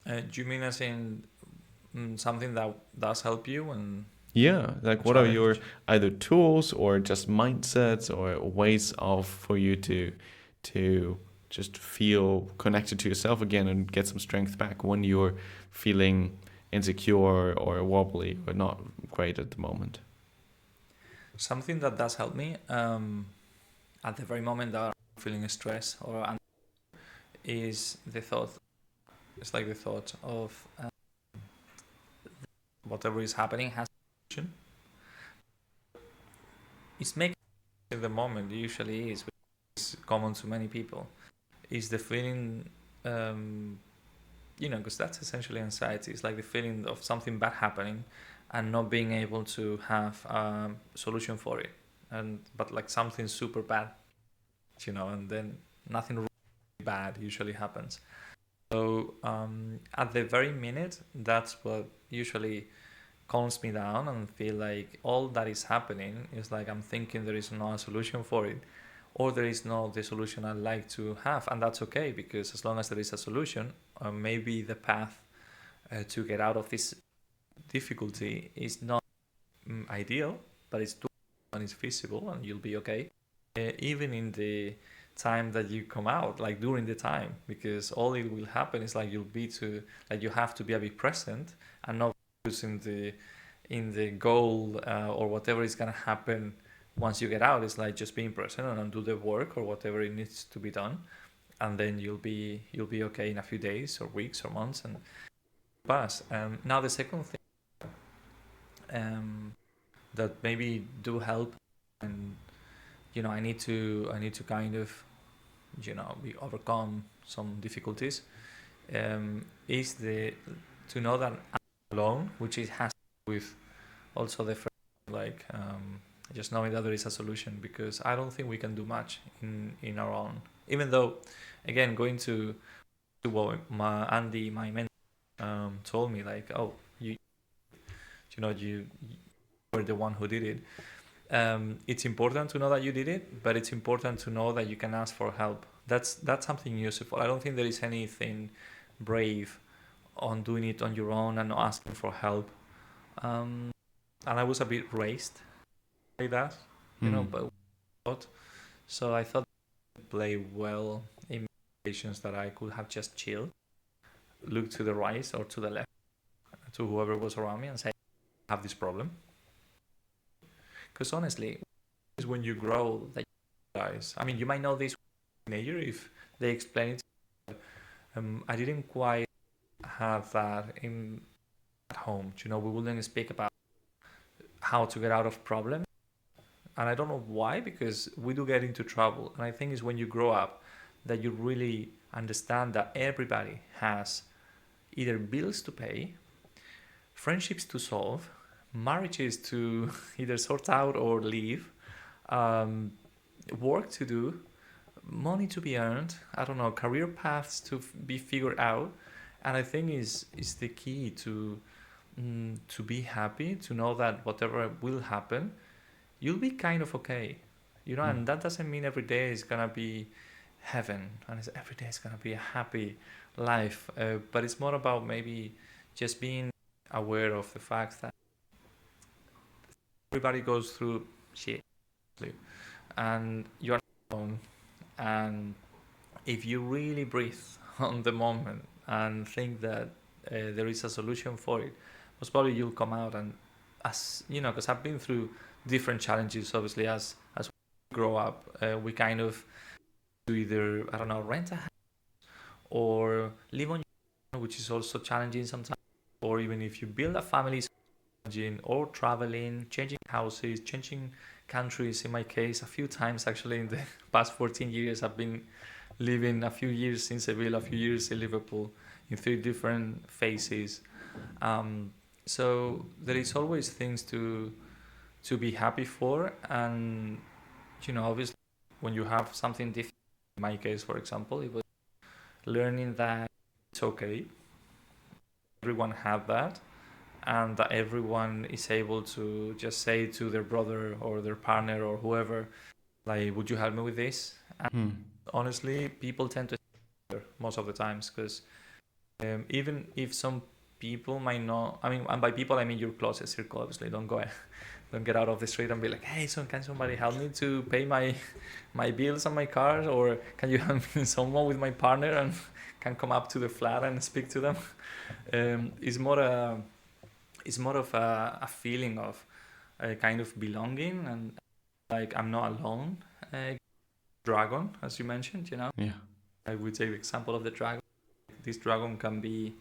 Do you mean as in something that does help you and Yeah, like what are your challenge? either tools or just mindsets or ways of for you to just feel connected to yourself again and get some strength back when you're feeling insecure or wobbly or not great at the moment? Something that does help me at the very moment that I'm feeling stress is the thought. It's like the thought of whatever is happening has a solution. It's making in the moment usually is, which is common to many people, is the feeling, because that's essentially anxiety. It's like the feeling of something bad happening and not being able to have a solution for it, but like something super bad, and then nothing really bad usually happens. So at the very minute, that's what usually calms me down and feel like all that is happening is like I'm thinking there is no solution for it, or there is no the solution I'd like to have, and that's okay because as long as there is a solution, maybe the path to get out of this difficulty is not ideal, but it's doable and it's feasible, and you'll be okay. Even in the time that you come out, like during the time, because all it will happen is like you have to be a bit present and not focus in the goal or whatever is gonna happen once you get out. It's like just being present and do the work or whatever it needs to be done, and then you'll be okay in a few days or weeks or months and pass. Now the second thing that maybe do help, and I need to kind of be overcome some difficulties, is the to know that I'm alone, which it has to do with also the first, like just knowing that there is a solution, because I don't think we can do much in our own, even though again going to what my mentor told me, like, oh, you were the one who did it. It's important to know that you did it, but it's important to know that you can ask for help. That's something useful. I don't think there is anything brave on doing it on your own and not asking for help. And I was a bit raised like that, Hmm. but so I thought it would play well in situations that I could have just chilled, look to the right or to the left, to whoever was around me, and say, I have this problem. Because honestly, is when you grow that you realize. I mean, you might know this teenager if they explain it. I didn't quite have that in at home. We wouldn't speak about how to get out of problems. and I don't know why, because we do get into trouble. And I think it's when you grow up that you really understand that everybody has either bills to pay, friendships to solve, marriages to either sort out or leave, um, work to do, money to be earned, I don't know, career paths to be figured out. And I think is the key to be happy, to know that whatever will happen, you'll be kind of okay, you know. Mm. And that doesn't mean every day is gonna be heaven, and every day is gonna be a happy life. But it's more about maybe just being aware of the fact that everybody goes through shit, and you're alone. And if you really breathe on the moment and think that there is a solution for it, most probably you'll come out. And as you know, because I've been through different challenges, obviously, as we grow up, we kind of do either, I don't know, rent a house or live on your own, which is also challenging sometimes. Or even if you build a family, it's challenging, or traveling, changing houses, changing countries. In my case, a few times actually in the past 14 years, I've been living a few years in Seville, a few years in Liverpool, in 3 different phases. So there is always things to be happy for. And you know, obviously, when you have something different, in my case, for example, it was learning that it's okay. Everyone had that, and that everyone is able to just say to their brother or their partner or whoever, like, would you help me with this? And honestly, people tend to most of the times, because even if some people might not, I mean, and by people I mean your closest circle, obviously. Don't get out of the street and be like, hey, so can somebody help me to pay my bills and my car, or can you help me someone with my partner and can come up to the flat and speak to them? It's more of a feeling of a kind of belonging, and like I'm not alone. Dragon, as you mentioned, you know. Yeah. I would take the example of the dragon. This dragon can be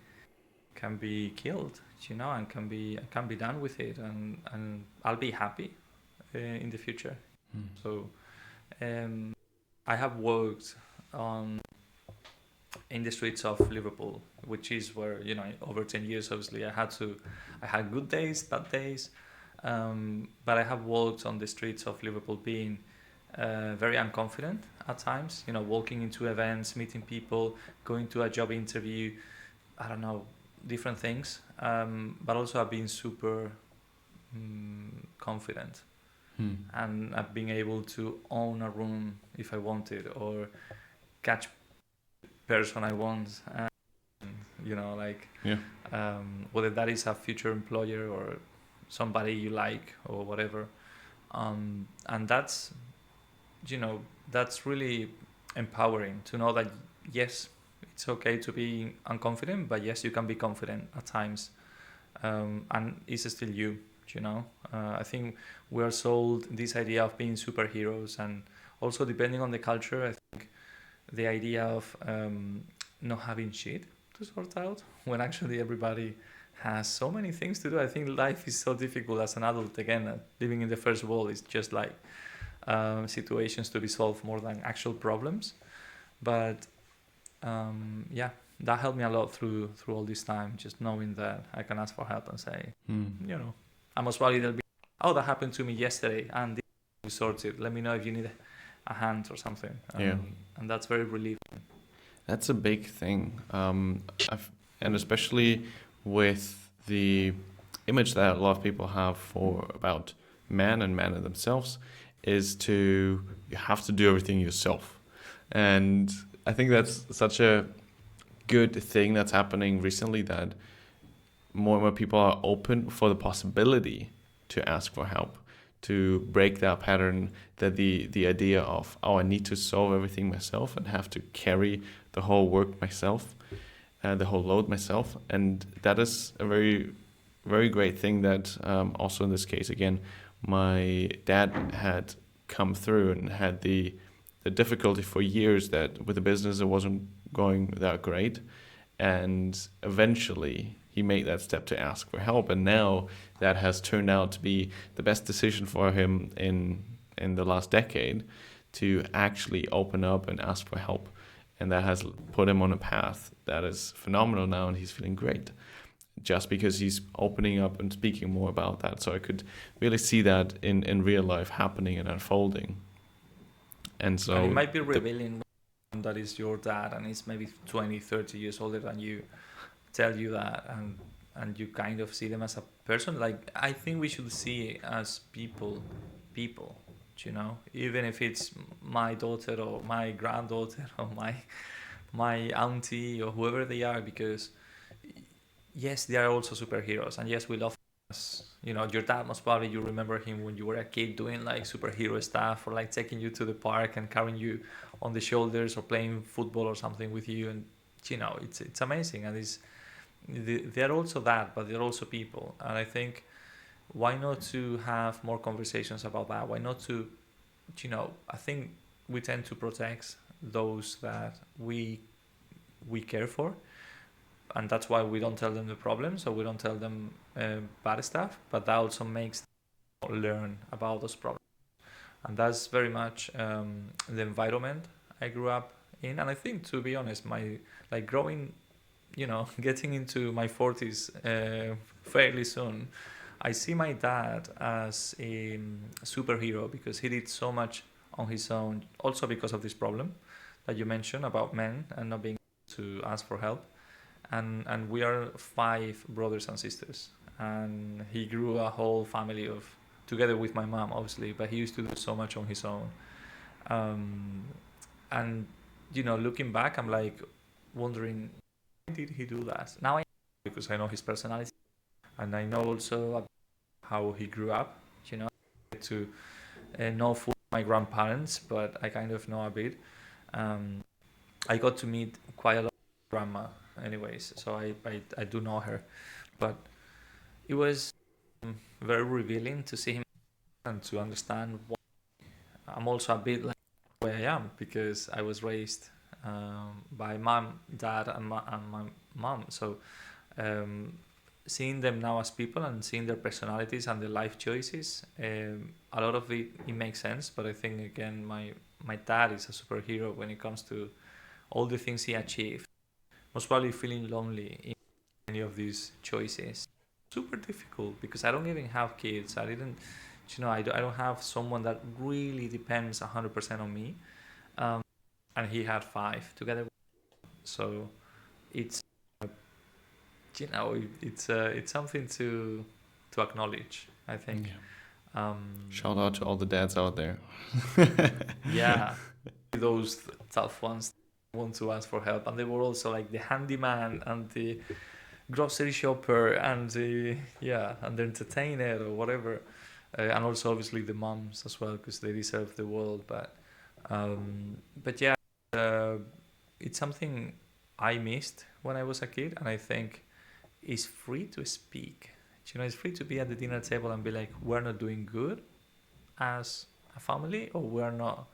killed, you know, and can be done with it, and I'll be happy in the future. So I have worked in the streets of Liverpool, which is where, you know, over 10 years, obviously, I had good days, bad days, but I have walked on the streets of Liverpool being very unconfident at times, you know, walking into events, meeting people, going to a job interview, I don't know, different things, but also I've been super confident, and I've been able to own a room if I wanted, or catch person I want, and, you know, like, whether that is a future employer or somebody you like or whatever, and that's, you know, that's really empowering to know that yes, it's okay to be unconfident, but yes, you can be confident at times, and it's still you, you know. I think we are sold this idea of being superheroes, and also depending on the culture, I think the idea of not having shit to sort out, when actually everybody has so many things to do. I think life is so difficult as an adult. Again, living in the first world is just like situations to be solved more than actual problems. But yeah, that helped me a lot through all this time, just knowing that I can ask for help and say, you know, I most probably they'll be, oh, that happened to me yesterday and this we sorted. Let me know if you need a hand or something. And that's very relieving. That's a big thing, and especially with the image that a lot of people have about men and men in themselves, is you have to do everything yourself. And I think that's such a good thing that's happening recently, that more and more people are open for the possibility to ask for help, to break that pattern, that the idea of, oh, I need to solve everything myself and have to carry the whole work myself, the whole load myself. And that is a very, very great thing that also in this case, again, my dad had come through and had the difficulty for years that with the business it wasn't going that great, and eventually he made that step to ask for help, and now that has turned out to be the best decision for him in in the last decade to actually open up and ask for help. And that has put him on a path that is phenomenal now, and he's feeling great just because he's opening up and speaking more about that. So I could really see that in real life happening and unfolding. And so and it might be revealing that is your dad and he's maybe 20, 30 years older than you, tell you that, and you kind of see them as a person. Like, I think we should see as people, you know, even if it's my daughter or my granddaughter or my auntie or whoever they are, because yes, they are also superheroes, and yes, we love us. You know, your dad, most probably you remember him when you were a kid doing like superhero stuff, or like taking you to the park and carrying you on the shoulders, or playing football or something with you, and you know, it's amazing. And they're also that, but they're also people. And I think, why not to have more conversations about that? Why not to, you know, I think we tend to protect those that we care for, and that's why we don't tell them the problems, or we don't tell them bad stuff. But that also makes them learn about those problems, and that's very much the environment I grew up in. And I think, to be honest, my like growing, you know, getting into my 40s fairly soon, I see my dad as a superhero, because he did so much on his own, also because of this problem that you mentioned about men and not being able to ask for help. And we are 5 brothers and sisters, and he grew a whole family of, together with my mom obviously, but he used to do so much on his own. And you know, looking back, I'm like wondering, why did he do that? Now I, because I know his personality, and I know also how he grew up, you know, to know full my grandparents, but I kind of know a bit. I got to meet quite a lot of grandma anyways, so I do know her. But it was very revealing to see him and to understand why I'm also a bit like where I am, because I was raised by mom, dad, and my mom. So seeing them now as people and seeing their personalities and their life choices, a lot of it makes sense. But I think, again, my dad is a superhero when it comes to all the things he achieved. Most probably feeling lonely in any of these choices. Super difficult, because I don't even have kids. I didn't, you know, I don't have someone that really depends 100% on me. And he had 5 together. So it's, you know, it's something to acknowledge, I think. Yeah. Shout out to all the dads out there. Yeah, those tough ones want to ask for help, and they were also like the handyman and the grocery shopper and the and the entertainer or whatever, and also obviously the moms as well, because they deserve the world. But yeah, it's something I missed when I was a kid, and I think it's free to speak. You know, it's free to be at the dinner table and be like, we're not doing good as a family, or we're not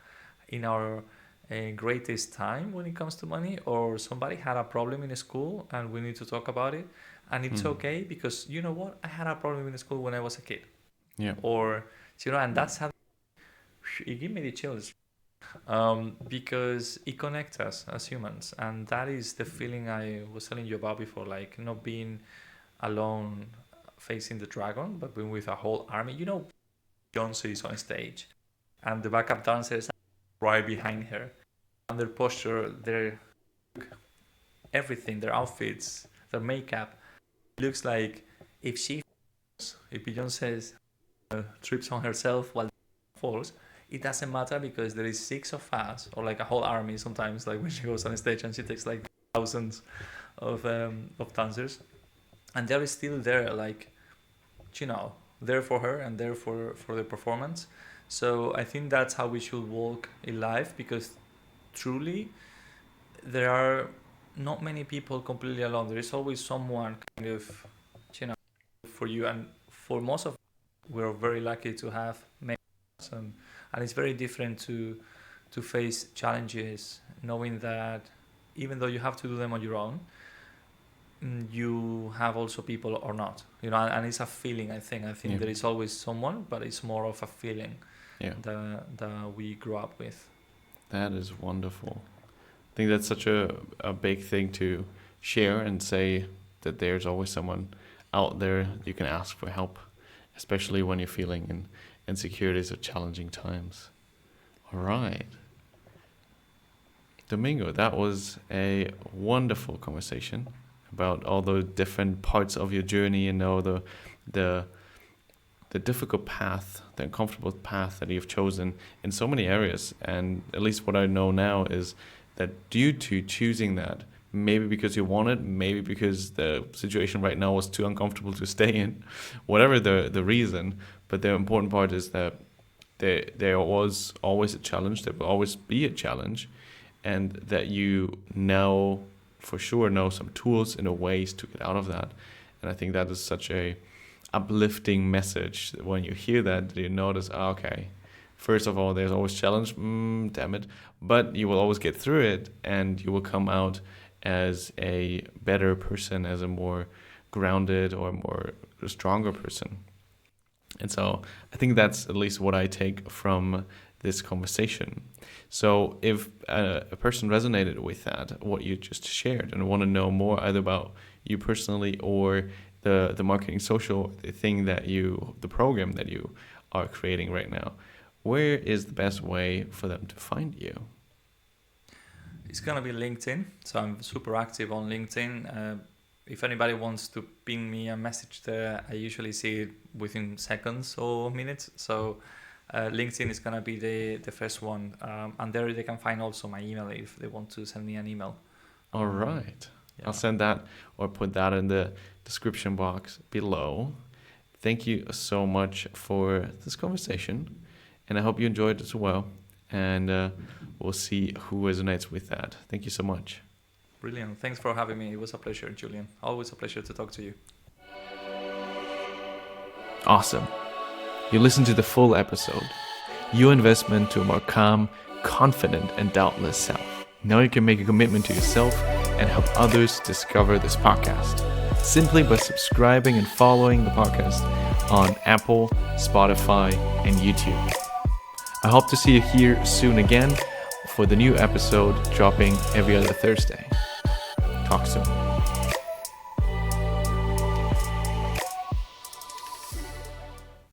in our greatest time when it comes to money, or somebody had a problem in school and we need to talk about it, and it's okay, because you know what, I had a problem in school when I was a kid. Yeah. Or, you know, and that's how it gave me the chills, because it connects us as humans, and that is the feeling I was telling you about before, like not being alone facing the dragon, but being with a whole army. You know, Beyoncé is on stage and the backup dancers right behind her, and their posture, their everything, their outfits, their makeup, looks like if Beyonce trips on herself while falls, it doesn't matter, because there is 6 of us, or like a whole army sometimes, like when she goes on stage and she takes like thousands of dancers, and they're still there, like, you know, there for her and there for the performance. So I think that's how we should walk in life, because truly there are not many people completely alone. There is always someone kind of, you know, for you. And for most of us, we're very lucky to have many, and it's very different to face challenges knowing that even though you have to do them on your own, you have also people or not, you know, and it's a feeling. I think there is always someone, but it's more of a feeling. Yeah. that we grew up with. That is wonderful. I think that's such a big thing to share and say that there's always someone out there you can ask for help, especially when you're feeling insecurities or challenging times. All right. Domingo, that was a wonderful conversation about all the different parts of your journey and all the difficult path, the uncomfortable path that you've chosen in so many areas. And at least what I know now is that due to choosing that, maybe because you want it, maybe because the situation right now was too uncomfortable to stay in, whatever the reason, but the important part is that there was always a challenge, there will always be a challenge, and that you now for sure know some tools and ways to get out of that. And I think that is such a uplifting message when you hear that you notice, okay, first of all, there's always challenge, damn it, but you will always get through it, and you will come out as a better person, as a more grounded or more stronger person. And so I think that's at least what I take from this conversation. So if a person resonated with that, what you just shared, and want to know more either about you personally or the marketing social, the program that you are creating right now, where is the best way for them to find you? It's going to be LinkedIn. So I'm super active on LinkedIn. If anybody wants to ping me a message there, I usually see it within seconds or minutes. So LinkedIn is going to be the first one. And there they can find also my email if they want to send me an email. All right. Yeah. I'll send that or put that in the description box below. Thank you so much for this conversation. And I hope you enjoyed it as well. And we'll see who resonates with that. Thank you so much. Brilliant. Thanks for having me. It was a pleasure, Julian. Always a pleasure to talk to you. Awesome. You listened to the full episode. Your investment to a more calm, confident, and doubtless self. Now you can make a commitment to yourself and help others discover this podcast. Simply by subscribing and following the podcast on Apple, Spotify, and YouTube. I hope to see you here soon again for the new episode dropping every other Thursday. Talk soon.